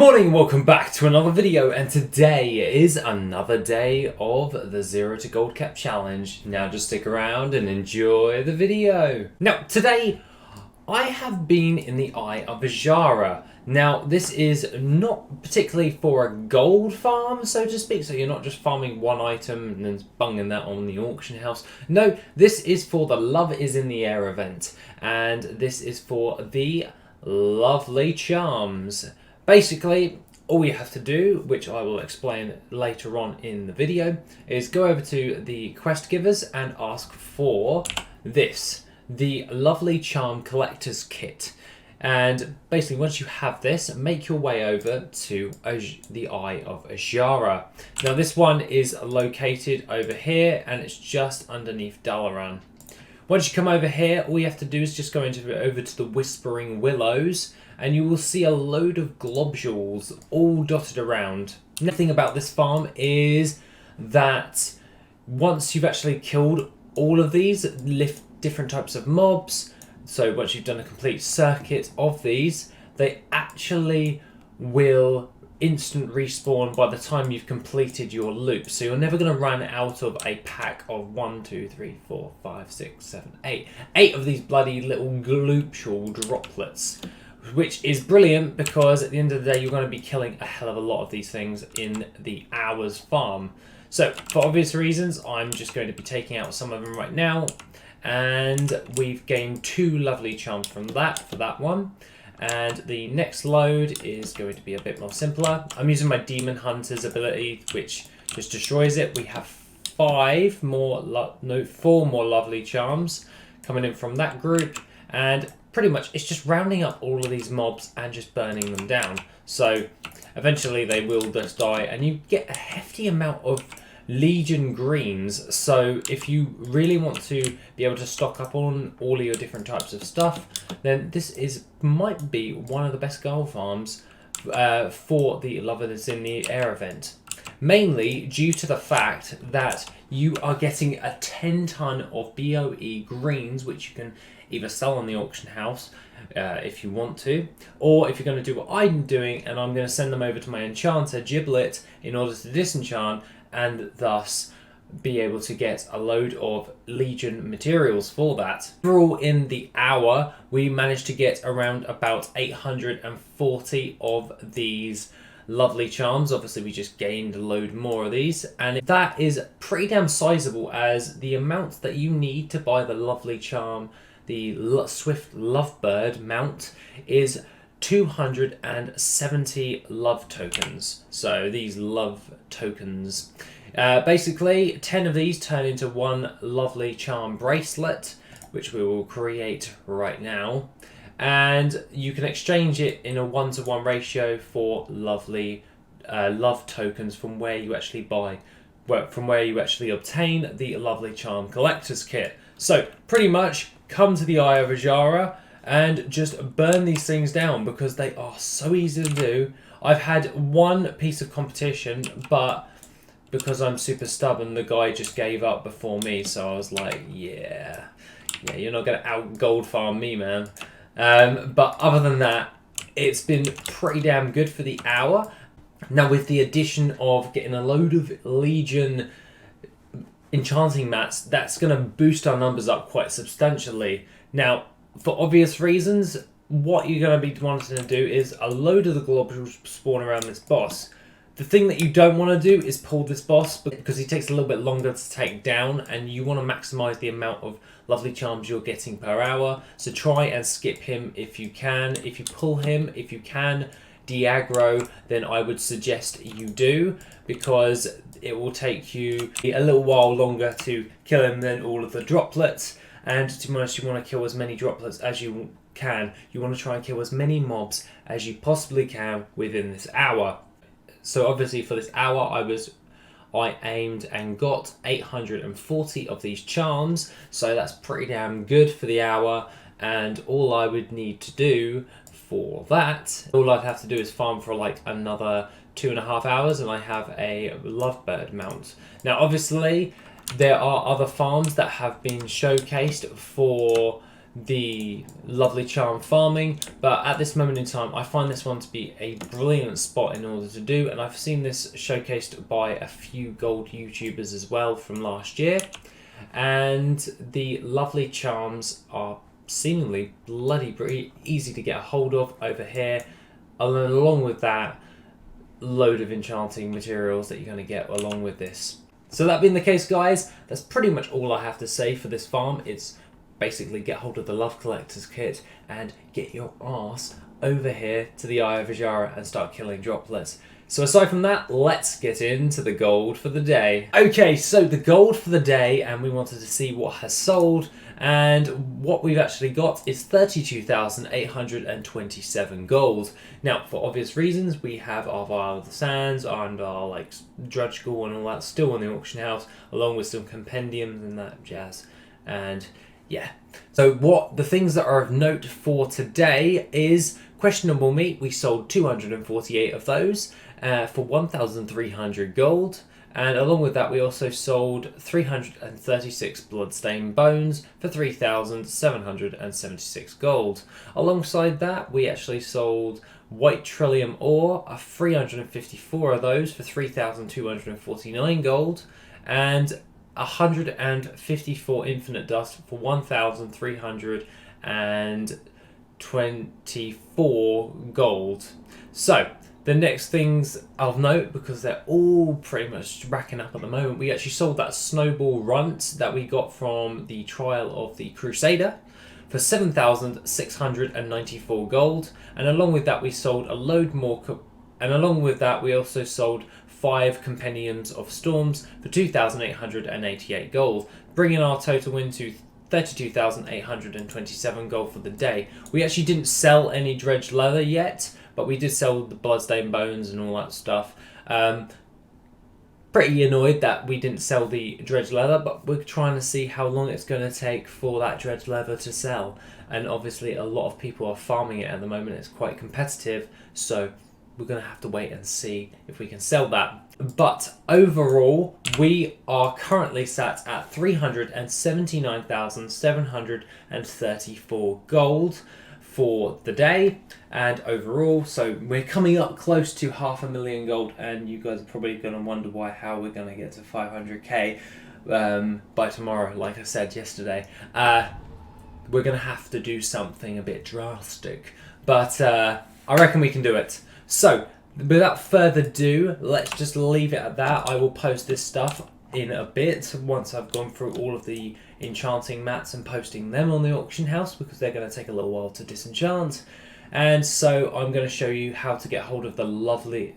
morning, welcome back to another video, and today is another day of the 0 to Gold Cap Challenge. Now just stick around and enjoy the video. Now today I have been in the Eye of Azshara. Now this is not particularly for a gold farm, so to speak, so you're not just farming one item and then bunging that on the auction house. No, this is for the Love is in the Air event, and this is for the lovely charms. Basically, all you have to do, which I will explain later on in the video, is go over to the quest givers and ask for this, the lovely charm collector's kit. And basically, once you have this, make your way over to the Eye of Azshara. Now, this one is located over here, and it's just underneath Dalaran. Once you come over here, all you have to do is just go over to the Whispering Willows, and you will see a load of globules all dotted around. The thing about this farm is that once you've actually killed all of these, lift different types of mobs, so once you've done a complete circuit of these, they actually will instant respawn by the time you've completed your loop. So you're never going to run out of a pack of 1, 2, 3, 4, 5, 6, 7, 8. 8 of these bloody little globule droplets, which is brilliant because at the end of the day you're going to be killing a hell of a lot of these things in the hours farm. So for obvious reasons I'm just going to be taking out some of them right now, and we've gained 2 lovely charms from that for that one. And the next load is going to be a bit more simpler. I'm using my Demon Hunter's ability, which just destroys it. We have 4 more lovely charms coming in from that group, and pretty much it's just rounding up all of these mobs and just burning them down. So eventually they will just die, and you get a hefty amount of Legion greens. So if you really want to be able to stock up on all of your different types of stuff, then this might be one of the best gold farms for the Love is in the Air event. Mainly due to the fact that you are getting a 10 ton of BOE greens, which you can either sell on the auction house if you want to, or if you're going to do what I'm doing, and I'm going to send them over to my enchanter Giblet in order to disenchant and thus be able to get a load of Legion materials for that. Overall, in the hour, we managed to get around about 840 of these lovely charms. Obviously, we just gained a load more of these, and that is pretty damn sizable, as the amount that you need to buy the lovely charm, the Swift Lovebird mount, is 270 love tokens. So these love tokens, basically 10 of these turn into one lovely charm bracelet, which we will create right now, and you can exchange it in a 1-to-1 ratio for lovely love tokens from where you actually obtain the lovely charm collector's kit. So pretty much come to the Eye of Azshara and just burn these things down, because they are so easy to do. I've had one piece of competition, but because I'm super stubborn, the guy just gave up before me, so I was like, yeah, you're not going to out gold farm me, man. But other than that, it's been pretty damn good for the hour. Now, with the addition of getting a load of Legion enchanting mats, that's going to boost our numbers up quite substantially. Now, for obvious reasons, what you're going to be wanting to do is a load of the globules spawn around this boss. The thing that you don't want to do is pull this boss, because he takes a little bit longer to take down, and you want to maximize the amount of lovely charms you're getting per hour. So try and skip him if you can. If you pull him, if you can de-aggro, then I would suggest you do, because it will take you a little while longer to kill him than all of the droplets. And to be honest, you want to kill as many droplets as you can. You want to try and kill as many mobs as you possibly can within this hour. So obviously for this hour, I aimed and got 840 of these charms. So that's pretty damn good for the hour. And all I would need to do for that, all I'd have to do is farm for like another 2.5 hours, and I have a Lovebird mount. Now obviously there are other farms that have been showcased for the lovely charm farming, but at this moment in time I find this one to be a brilliant spot in order to do, and I've seen this showcased by a few gold YouTubers as well from last year, and the lovely charms are seemingly bloody easy to get a hold of over here, and along with that, load of enchanting materials that you're going to get along with this. So that being the case, guys, that's pretty much all I have to say for this farm. It's basically get hold of the Love Collector's Kit and get your ass over here to the Eye of Ajara and start killing droplets. So aside from that, let's get into the gold for the day. Okay, so the gold for the day, and we wanted to see what has sold, and what we've actually got is 32,827 gold. Now, for obvious reasons, we have our Vial of the Sands and our like Drudge School and all that still in the auction house, along with some compendiums and that jazz. And yeah, so what the things that are of note for today is questionable meat. We sold 248 of those for 1,300 gold, and along with that we also sold 336 bloodstained bones for 3,776 gold. Alongside that, we actually sold white trillium ore, 354 of those for 3,249 gold, and 154 infinite dust for 1,324 gold. So the next things of note, because they're all pretty much racking up at the moment, we actually sold that snowball runt that we got from the trial of the Crusader for 7,694 gold, and along with that we sold a load more, and along with that we also sold 5 compendiums of storms for 2,888 gold, bringing our total into 32,827 gold for the day. We actually didn't sell any dredged leather yet, but we did sell the bloodstained bones and all that stuff. Pretty annoyed that we didn't sell the dredged leather, but we're trying to see how long it's going to take for that dredged leather to sell. And obviously a lot of people are farming it at the moment. It's quite competitive, so we're going to have to wait and see if we can sell that. But overall, we are currently sat at 379,734 gold for the day and overall, so we're coming up close to 500,000 gold, and you guys are probably going to wonder how we're going to get to 500k by tomorrow. Like I said yesterday, we're going to have to do something a bit drastic, but I reckon we can do it. So without further ado, let's just leave it at that. I will post this stuff in a bit once I've gone through all of the enchanting mats and posting them on the auction house, because they're going to take a little while to disenchant. And so I'm going to show you how to get hold of the lovely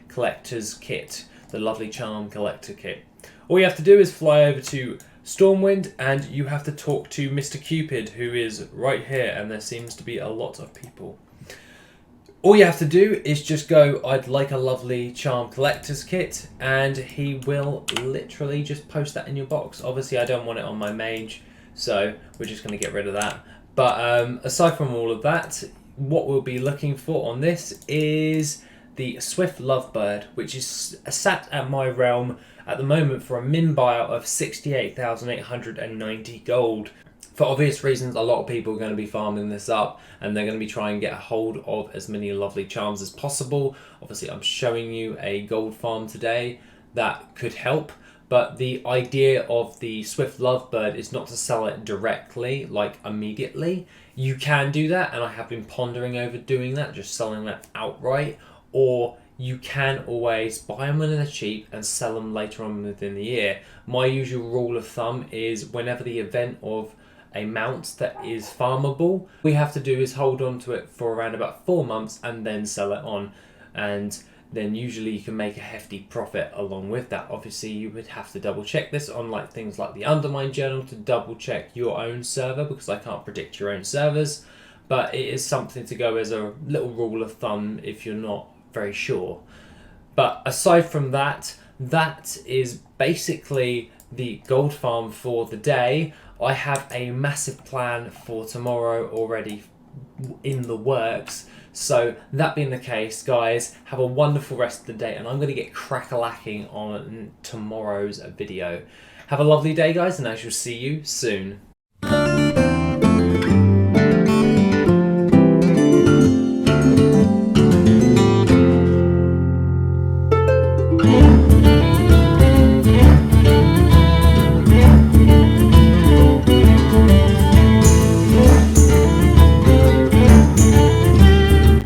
collector's kit, the lovely charm collector kit. All you have to do is fly over to Stormwind and you have to talk to Mr. Cupid, who is right here, and there seems to be a lot of people. All you have to do is just go, I'd like a lovely charm collector's kit, and he will literally just post that in your box. Obviously I don't want it on my mage, so we're just going to get rid of that. But aside from all of that, what we'll be looking for on this is the Swift Lovebird, which is sat at my realm at the moment for a min buyout of 68,890 gold. For obvious reasons, a lot of people are going to be farming this up, and they're going to be trying to get a hold of as many lovely charms as possible. Obviously, I'm showing you a gold farm today that could help, but the idea of the Swift Lovebird is not to sell it directly, like immediately. You can do that, and I have been pondering over doing that, just selling that outright, or you can always buy them when they're cheap and sell them later on within the year. My usual rule of thumb is whenever the event of a mount that is farmable, we have to do is hold on to it for around about 4 months and then sell it on, and then usually you can make a hefty profit along with that. Obviously you would have to double check this on like things like the Undermine Journal to double check your own server, because I can't predict your own servers, but it is something to go as a little rule of thumb if you're not very sure. But aside from that, that is basically the gold farm for the day. I have a massive plan for tomorrow already in the works. So that being the case, guys, have a wonderful rest of the day, and I'm going to get crack-a-lacking on tomorrow's video. Have a lovely day, guys, and I shall see you soon. Bye.